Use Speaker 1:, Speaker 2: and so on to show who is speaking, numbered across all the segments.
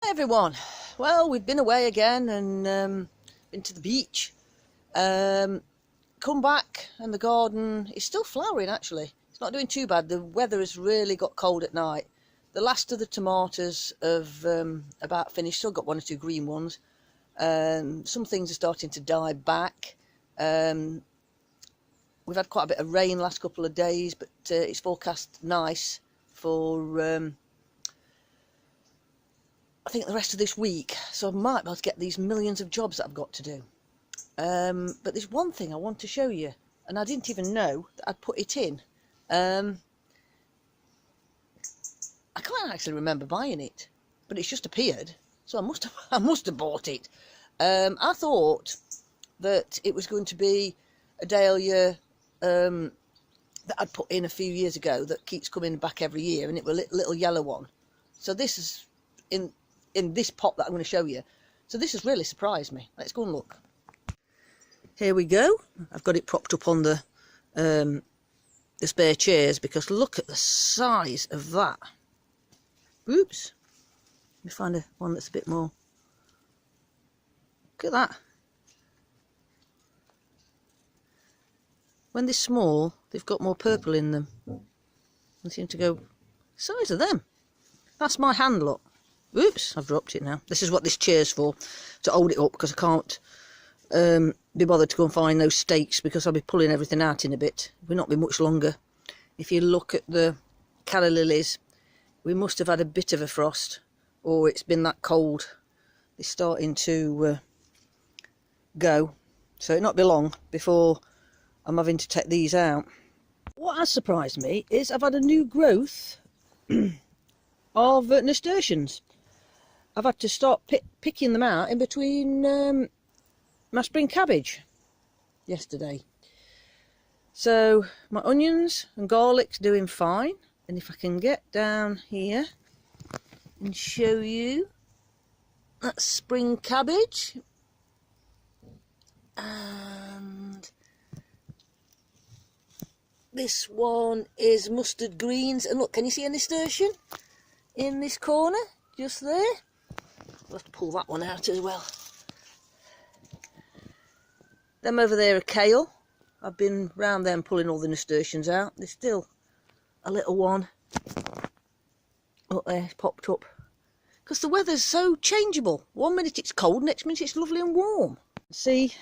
Speaker 1: Hi everyone. Well, we've been away again and been to the beach. Come back and the garden is still flowering actually. It's not doing too bad. The weather has really got cold at night. The last of the tomatoes have about finished. Still got one or two green ones. Some things are starting to die back. We've had quite a bit of rain the last couple of days, but it's forecast nice for I think the rest of this week, so I might be able to get these millions of jobs that I've got to do. But there's one thing I want to show you, and I didn't even know that I'd put it in. I can't actually remember buying it, but it's just appeared, so I must have bought it. I thought that it was going to be a dahlia that I'd put in a few years ago that keeps coming back every year, and it was a little yellow one. So this is in this pot that I'm going to show you. So this has really surprised me. Let's go and look. Here we go. I've got it propped up on the spare chairs because look at the size of that. Oops. Let me find one that's a bit more. Look at that. When they're small, they've got more purple in them. They seem to go size of them. That's my hand, look. Oops, I've dropped it now. This is what this chair's for, to hold it up, because I can't be bothered to go and find those stakes because I'll be pulling everything out in a bit. It will not be much longer. If you look at the calla lilies, we must have had a bit of a frost, or it's been that cold. They're starting to go, so it'll not be long before I'm having to take these out. What has surprised me is I've had a new growth of nasturtiums. I've had to start picking them out in between my spring cabbage yesterday. So my onions and garlic's doing fine, and if I can get down here and show you, that's spring cabbage, and this one is mustard greens. And look, can you see a nasturtium in this corner just there? I'll have to pull that one out as well. Them over there are kale. I've been round them pulling all the nasturtiums out. There's still a little one up there, popped up. Because the weather's so changeable. 1 minute it's cold, next minute it's lovely and warm. See,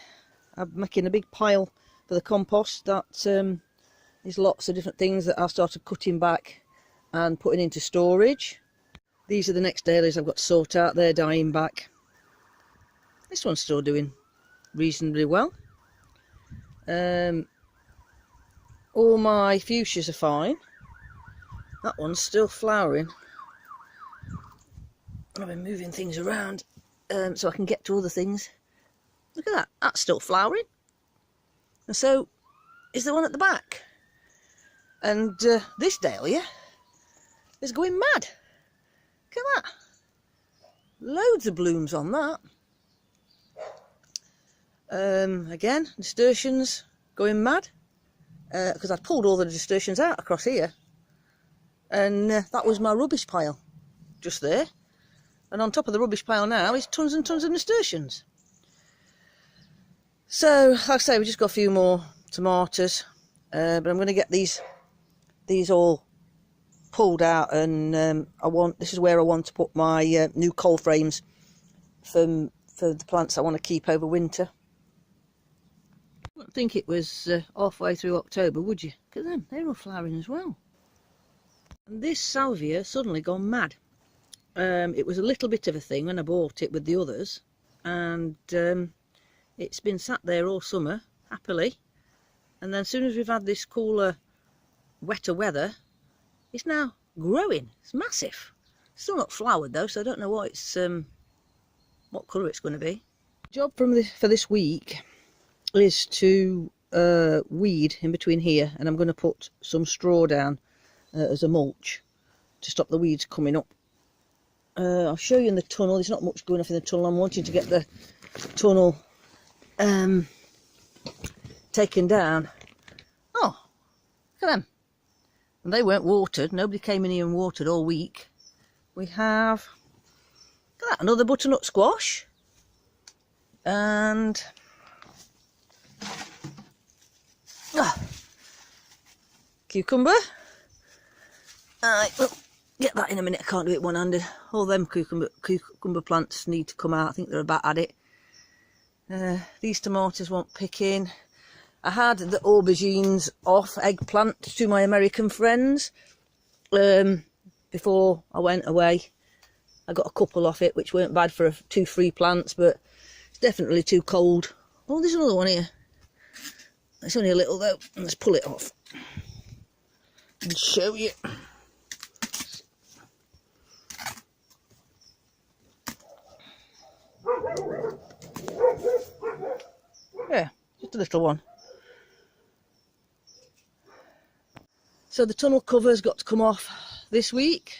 Speaker 1: I'm making a big pile for the compost. That is lots of different things that I've started cutting back and putting into storage. These are the next dahlias I've got to sort out. They're dying back. This one's still doing reasonably well. All my fuchsias are fine. That one's still flowering. I've been moving things around so I can get to other things. Look at that. That's still flowering. And so is the one at the back. And this dahlia is going mad. Look at that. Loads of blooms on that. Again, nasturtiums going mad. Because I pulled all the nasturtiums out across here. And that was my rubbish pile. Just there. And on top of the rubbish pile now is tons and tons of nasturtiums. So, like I say, we just got a few more tomatoes. But I'm going to get these all pulled out, and this is where I want to put my new coal frames for the plants I want to keep over winter. I wouldn't think it was halfway through October, would you? Look at them, they're all flowering as well. And this salvia suddenly gone mad. It was a little bit of a thing when I bought it with the others, and it's been sat there all summer happily, and then as soon as we've had this cooler, wetter weather, it's now growing. It's massive. Still not flowered though, so I don't know what what colour it's going to be. The job for this week is to weed in between here, and I'm going to put some straw down as a mulch to stop the weeds coming up. I'll show you in the tunnel. There's not much going off in the tunnel. I'm wanting to get the tunnel taken down. Oh, look at them. And they weren't watered. Nobody came in here and watered all week. We have Look at that, another butternut squash. And cucumber. We'll get that in a minute. I can't do it one-handed. All them cucumber plants need to come out. I think they're about at it. These tomatoes want picking. I had the aubergines off eggplant to my American friends before I went away. I got a couple off it, which weren't bad for 2 free plants, but it's definitely too cold. Oh, there's another one here. It's only a little though. Let's pull it off and show you. Yeah, just a little one. So the tunnel cover's got to come off this week,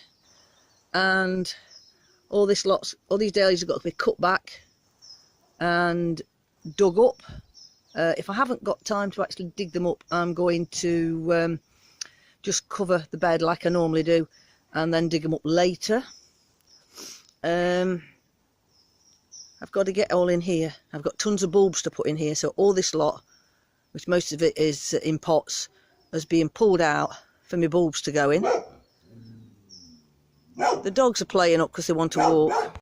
Speaker 1: and all these dahlias have got to be cut back and dug up. If I haven't got time to actually dig them up, I'm going to just cover the bed like I normally do and then dig them up later. I've got to get all in here. I've got tons of bulbs to put in here, so all this lot, which most of it is in pots, is being pulled out for my bulbs to go in. The dogs are playing up because they want to walk.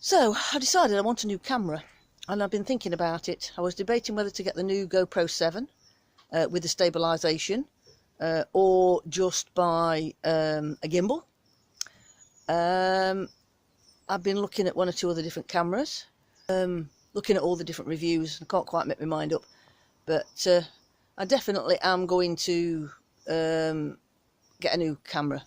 Speaker 1: So I decided I want a new camera, and I've been thinking about it. I was debating whether to get the new GoPro 7 with the stabilisation or just buy a gimbal. I've been looking at 1 or 2 other different cameras, looking at all the different reviews. I can't quite make my mind up, but I definitely am going to get a new camera,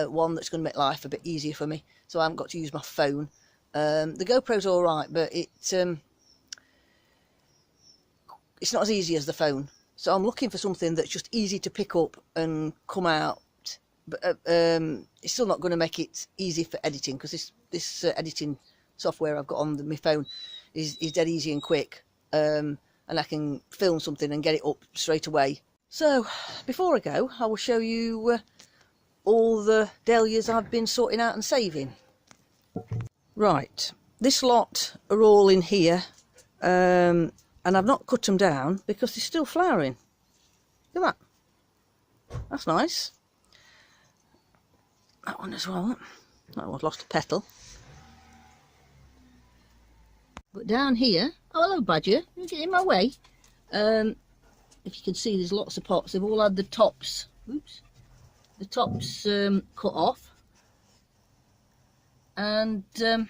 Speaker 1: one that's going to make life a bit easier for me, so I haven't got to use my phone. The GoPro's all right, but it's not as easy as the phone, so I'm looking for something that's just easy to pick up and come out. But it's still not going to make it easy for editing, because this editing software I've got on my phone is dead easy and quick, and I can film something and get it up straight away. So before I go, I will show you all the dahlias I've been sorting out and saving. Right, this lot are all in here, and I've not cut them down because they're still flowering. Look at that, that's nice. That one as well. That one's lost a petal. But down here, oh hello Badger, you get in my way. If you can see, there's lots of pots. They've all had the tops, oops, the tops cut off, and they're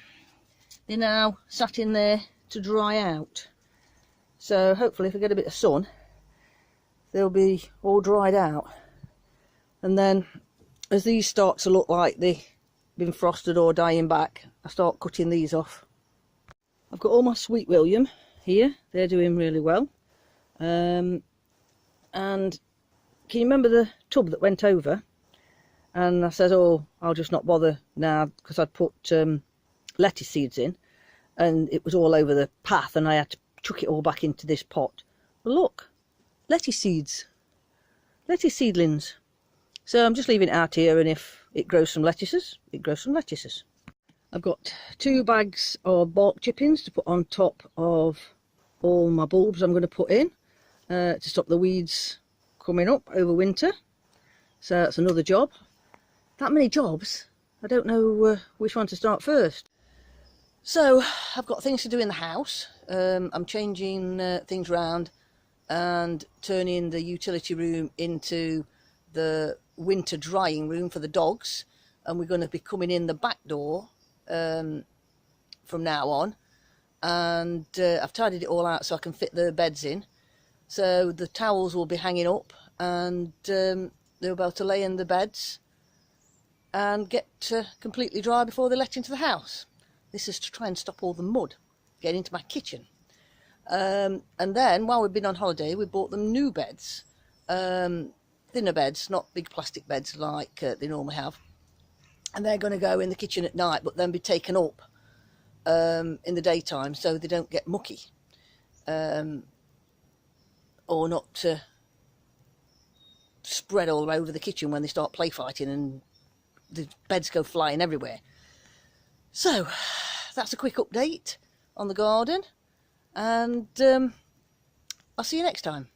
Speaker 1: now sat in there to dry out. So hopefully, if I get a bit of sun, they'll be all dried out, and then as these start to look like they've been frosted or dying back, I start cutting these off. I've got all my Sweet William here. They're doing really well. And can you remember the tub that went over? And I said, oh, I'll just not bother now, because I'd put lettuce seeds in, and it was all over the path, and I had to chuck it all back into this pot. But look, lettuce seeds, lettuce seedlings. So I'm just leaving it out here, and if it grows some lettuces, it grows some lettuces. I've got 2 bags of bark chippings to put on top of all my bulbs I'm going to put in to stop the weeds coming up over winter. So that's another job. That many jobs, I don't know which one to start first. So I've got things to do in the house. I'm changing things around and turning the utility room into the winter drying room for the dogs, and we're going to be coming in the back door from now on, and I've tidied it all out so I can fit the beds in, so the towels will be hanging up, and they'll be able to lay in the beds and get completely dry before they're let into the house. This is to try and stop all the mud getting into my kitchen. And then while we've been on holiday, we bought them new beds, thinner beds, not big plastic beds like they normally have, and they're going to go in the kitchen at night, but then be taken up in the daytime so they don't get mucky, or not spread all over the kitchen when they start play fighting and the beds go flying everywhere. So that's a quick update on the garden, and I'll see you next time.